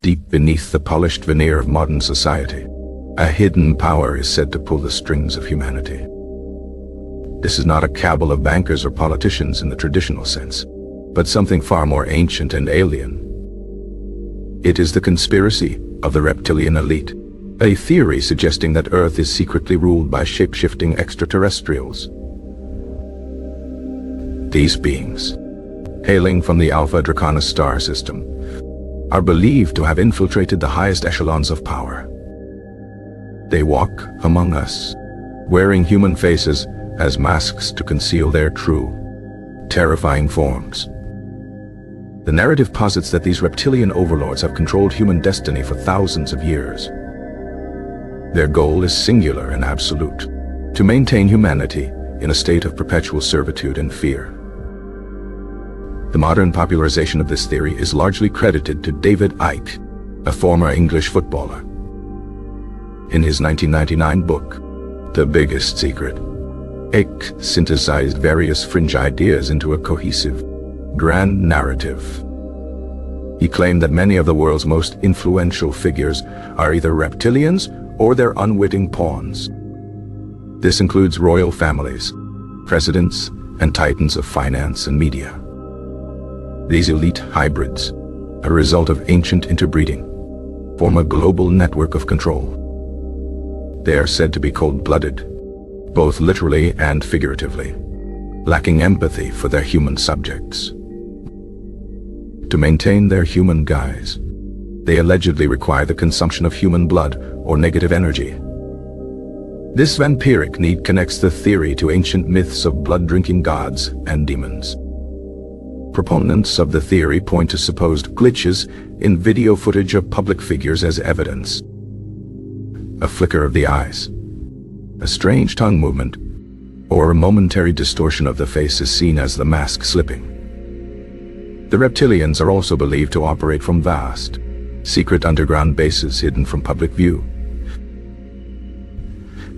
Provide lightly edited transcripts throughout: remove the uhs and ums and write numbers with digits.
Deep beneath the polished veneer of modern society, a hidden power is said to pull the strings of humanity. This is not a cabal of bankers or politicians in the traditional sense, but something far more ancient and alien. It is the conspiracy of the Reptilian Elite, a theory suggesting that Earth is secretly ruled by shape-shifting extraterrestrials. These beings, hailing from the Alpha Draconis star system, are believed to have infiltrated the highest echelons of power. They walk among us, wearing human faces as masks to conceal their true, terrifying forms. The narrative posits that these reptilian overlords have controlled human destiny for thousands of years. Their goal is singular and absolute: to maintain humanity in a state of perpetual servitude and fear. The modern popularization of this theory is largely credited to David Icke, a former English footballer. In his 1999 book, The Biggest Secret, Icke synthesized various fringe ideas into a cohesive, grand narrative. He claimed that many of the world's most influential figures are either reptilians or their unwitting pawns. This includes royal families, presidents, and titans of finance and media. These elite hybrids, a result of ancient interbreeding, form a global network of control. They are said to be cold-blooded, both literally and figuratively, lacking empathy for their human subjects. To maintain their human guise, they allegedly require the consumption of human blood or negative energy. This vampiric need connects the theory to ancient myths of blood-drinking gods and demons. Proponents of the theory point to supposed glitches in video footage of public figures as evidence. A flicker of the eyes, a strange tongue movement, or a momentary distortion of the face is seen as the mask slipping. The reptilians are also believed to operate from vast, secret underground bases hidden from public view.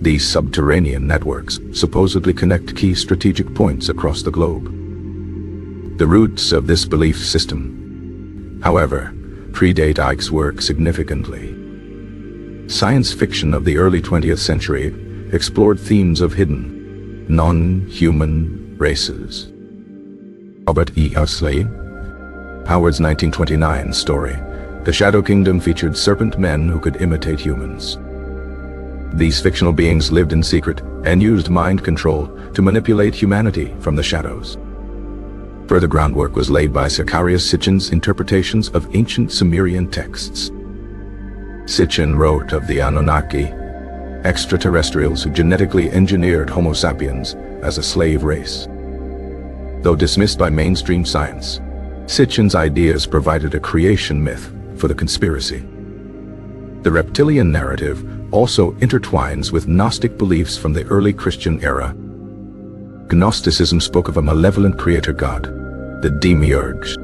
These subterranean networks supposedly connect key strategic points across the globe. The roots of this belief system, however, predate Icke's work significantly. Science fiction of the early 20th century explored themes of hidden, non-human races. Robert E. Ousley, Howard's 1929 story, The Shadow Kingdom, featured serpent men who could imitate humans. These fictional beings lived in secret and used mind control to manipulate humanity from the shadows. Further groundwork was laid by Zacharias Sitchin's interpretations of ancient Sumerian texts. Sitchin wrote of the Anunnaki, extraterrestrials who genetically engineered Homo sapiens as a slave race. Though dismissed by mainstream science, Sitchin's ideas provided a creation myth for the conspiracy. The reptilian narrative also intertwines with Gnostic beliefs from the early Christian era. Gnosticism spoke of a malevolent creator god, the demiurge,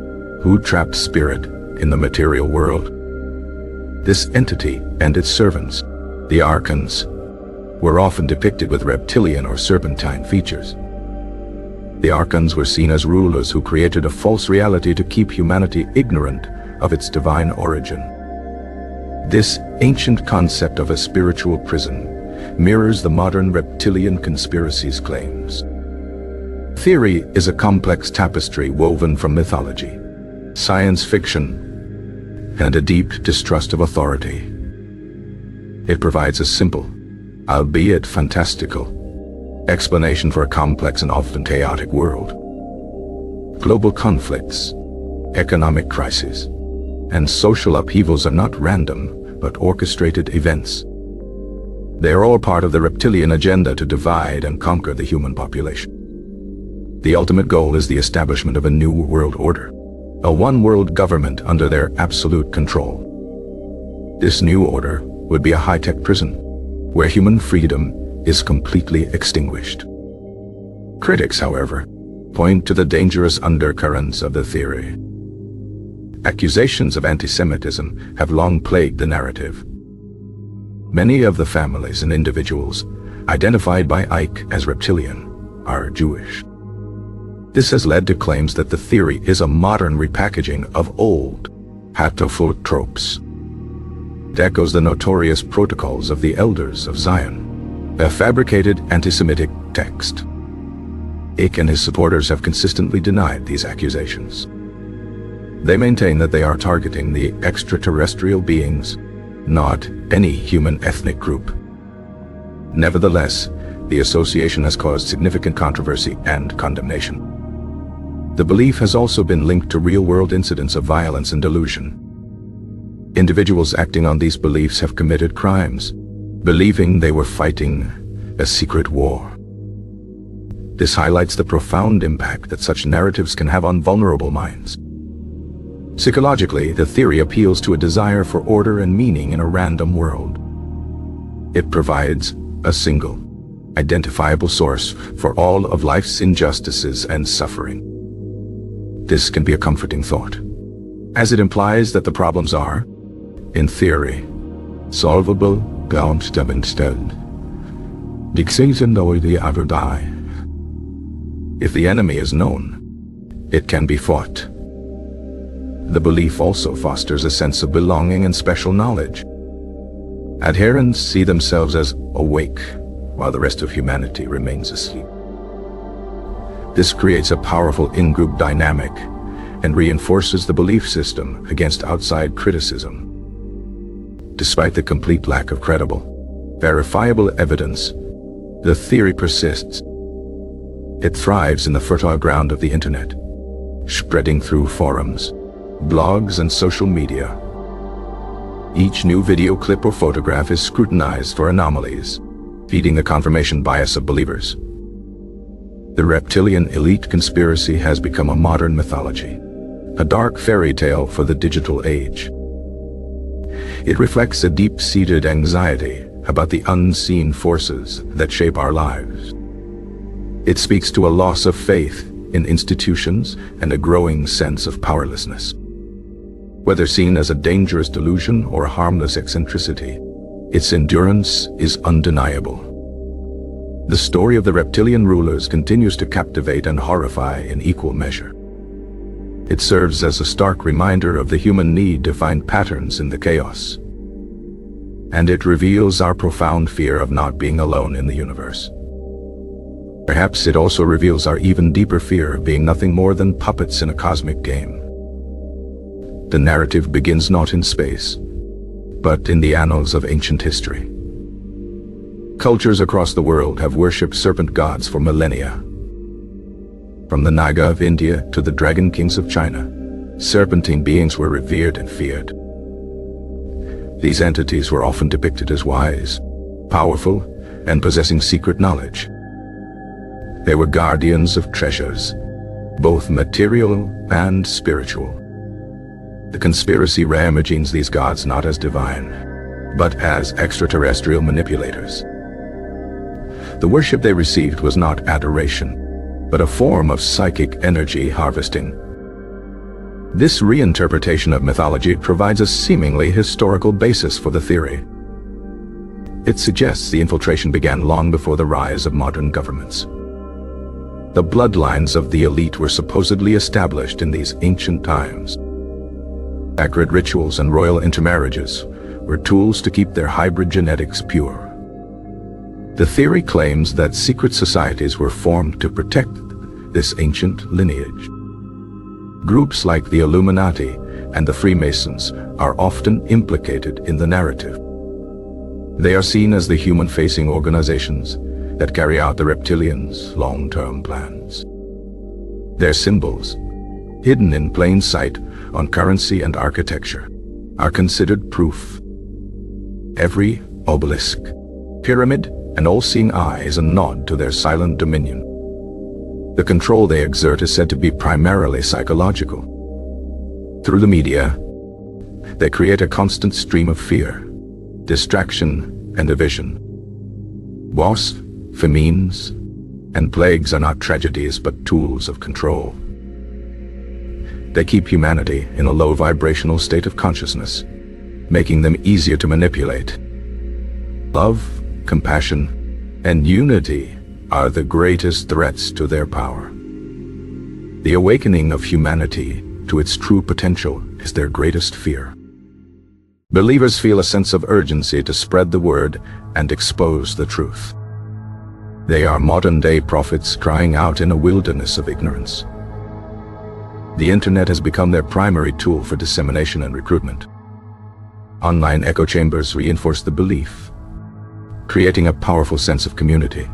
who trapped spirit in the material world. This entity and its servants, the archons, were often depicted with reptilian or serpentine features. The archons were seen as rulers who created a false reality to keep humanity ignorant of its divine origin. This ancient concept of a spiritual prison mirrors the modern reptilian conspiracy's claims. Theory is a complex tapestry woven from mythology, science fiction, and a deep distrust of authority. It provides a simple, albeit fantastical, explanation for a complex and often chaotic world. Global conflicts, economic crises, and social upheavals are not random, but orchestrated events. They are all part of the reptilian agenda to divide and conquer the human population. The ultimate goal is the establishment of a new world order, a one-world government under their absolute control. This new order would be a high-tech prison, where human freedom is completely extinguished. Critics, however, point to the dangerous undercurrents of the theory. Accusations of anti-Semitism have long plagued the narrative. Many of the families and individuals identified by Icke as reptilian are Jewish. This has led to claims that the theory is a modern repackaging of old hatoful tropes. It echoes the notorious protocols of the Elders of Zion, a fabricated anti-Semitic text. Icke and his supporters have consistently denied these accusations. They maintain that they are targeting the extraterrestrial beings, not any human ethnic group. Nevertheless, the association has caused significant controversy and condemnation. The belief has also been linked to real-world incidents of violence and delusion. Individuals acting on these beliefs have committed crimes, believing they were fighting a secret war. This highlights the profound impact that such narratives can have on vulnerable minds. Psychologically, the theory appeals to a desire for order and meaning in a random world. It provides a single, identifiable source for all of life's injustices and suffering. This can be a comforting thought, as it implies that the problems are, in theory, solvable, gestellt. If the enemy is known, it can be fought. The belief also fosters a sense of belonging and special knowledge. Adherents see themselves as awake, while the rest of humanity remains asleep. This creates a powerful in-group dynamic and reinforces the belief system against outside criticism. Despite the complete lack of credible, verifiable evidence, the theory persists. It thrives in the fertile ground of the internet, spreading through forums, blogs, and social media. Each new video clip or photograph is scrutinized for anomalies, feeding the confirmation bias of believers. The Reptilian Elite conspiracy has become a modern mythology, a dark fairy tale for the digital age. It reflects a deep-seated anxiety about the unseen forces that shape our lives. It speaks to a loss of faith in institutions and a growing sense of powerlessness. Whether seen as a dangerous delusion or a harmless eccentricity, its endurance is undeniable. The story of the reptilian rulers continues to captivate and horrify in equal measure. It serves as a stark reminder of the human need to find patterns in the chaos. And it reveals our profound fear of not being alone in the universe. Perhaps it also reveals our even deeper fear of being nothing more than puppets in a cosmic game. The narrative begins not in space, but in the annals of ancient history. Cultures across the world have worshipped serpent gods for millennia. From the Naga of India to the dragon kings of China, serpentine beings were revered and feared. These entities were often depicted as wise, powerful, and possessing secret knowledge. They were guardians of treasures, both material and spiritual. The conspiracy reimagines these gods not as divine, but as extraterrestrial manipulators. The worship they received was not adoration, but a form of psychic energy harvesting. This reinterpretation of mythology provides a seemingly historical basis for the theory. It suggests the infiltration began long before the rise of modern governments. The bloodlines of the elite were supposedly established in these ancient times. Sacred rituals and royal intermarriages were tools to keep their hybrid genetics pure. The theory claims that secret societies were formed to protect this ancient lineage. Groups like the Illuminati and the Freemasons are often implicated in the narrative. They are seen as the human-facing organizations that carry out the reptilians' long-term plans. Their symbols, hidden in plain sight on currency and architecture, are considered proof. Every obelisk, pyramid, and all-seeing eye is a nod to their silent dominion. The control they exert is said to be primarily psychological. Through the media, they create a constant stream of fear, distraction, and division. Wars, famines, and plagues are not tragedies but tools of control. They keep humanity in a low vibrational state of consciousness, making them easier to manipulate. Love, compassion, and unity are the greatest threats to their power. The awakening of humanity to its true potential is their greatest fear. Believers feel a sense of urgency to spread the word and expose the truth. They are modern-day prophets crying out in a wilderness of ignorance. The internet has become their primary tool for dissemination and recruitment. Online echo chambers reinforce the belief, creating a powerful sense of community.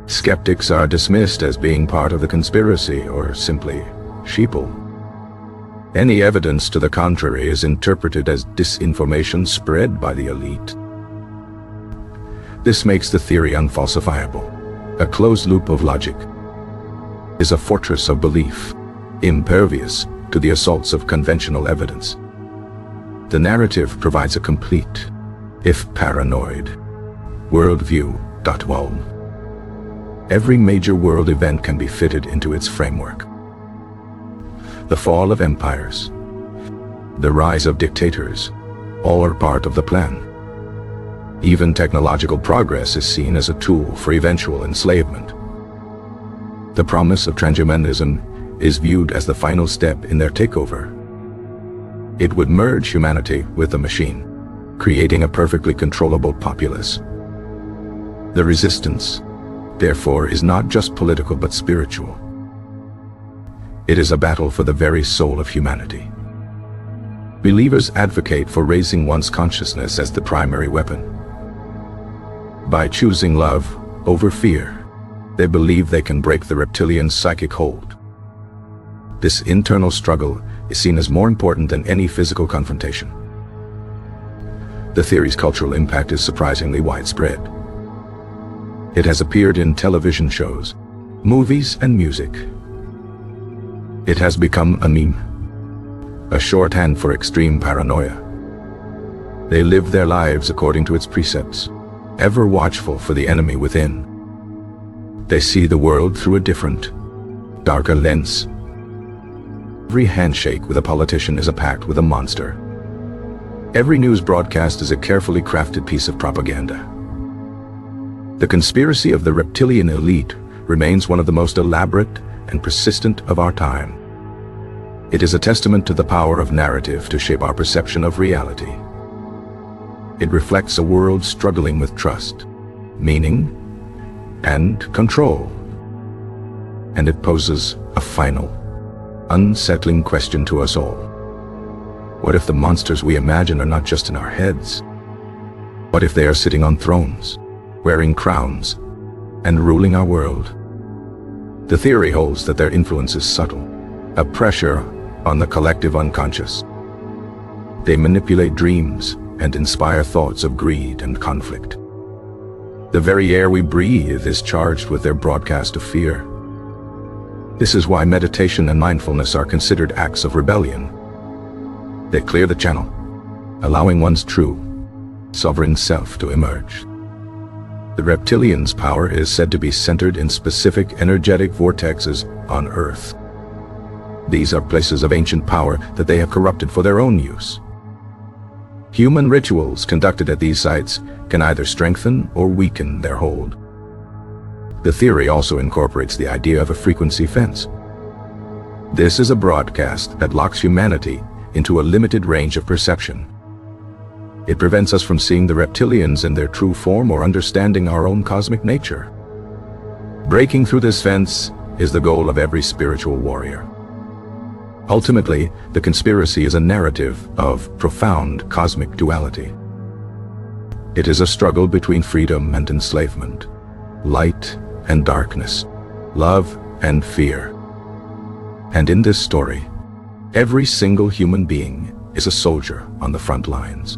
Skeptics are dismissed as being part of the conspiracy or simply sheeple. Any evidence to the contrary is interpreted as disinformation spread by the elite. This makes the theory unfalsifiable. A closed loop of logic is a fortress of belief, impervious to the assaults of conventional evidence. The narrative provides a complete, if paranoid, worldview. Every major world event can be fitted into its framework. The fall of empires, the rise of dictators, all are part of the plan. Even technological progress is seen as a tool for eventual enslavement. The promise of transhumanism is viewed as the final step in their takeover. It would merge humanity with the machine, creating a perfectly controllable populace. The resistance, therefore, is not just political but spiritual. It is a battle for the very soul of humanity. Believers advocate for raising one's consciousness as the primary weapon. By choosing love over fear, they believe they can break the reptilian psychic hold. This internal struggle is seen as more important than any physical confrontation. The theory's cultural impact is surprisingly widespread. It has appeared in television shows, movies, and music. It has become a meme, a shorthand for extreme paranoia. They live their lives according to its precepts, ever watchful for the enemy within. They see the world through a different, darker lens. Every handshake with a politician is a pact with a monster. Every news broadcast is a carefully crafted piece of propaganda. The conspiracy of the Reptilian Elite remains one of the most elaborate and persistent of our time. It is a testament to the power of narrative to shape our perception of reality. It reflects a world struggling with trust, meaning, and control. And it poses a final, unsettling question to us all. What if the monsters we imagine are not just in our heads? What if they are sitting on thrones, wearing crowns, and ruling our world? The theory holds that their influence is subtle, a pressure on the collective unconscious. They manipulate dreams and inspire thoughts of greed and conflict. The very air we breathe is charged with their broadcast of fear. This is why meditation and mindfulness are considered acts of rebellion. They clear the channel, allowing one's true, sovereign self to emerge. The reptilians' power is said to be centered in specific energetic vortexes on Earth. These are places of ancient power that they have corrupted for their own use. Human rituals conducted at these sites can either strengthen or weaken their hold. The theory also incorporates the idea of a frequency fence. This is a broadcast that locks humanity into a limited range of perception. It prevents us from seeing the reptilians in their true form or understanding our own cosmic nature. Breaking through this fence is the goal of every spiritual warrior. Ultimately, the conspiracy is a narrative of profound cosmic duality. It is a struggle between freedom and enslavement, light and darkness, love and fear. And in this story, every single human being is a soldier on the front lines.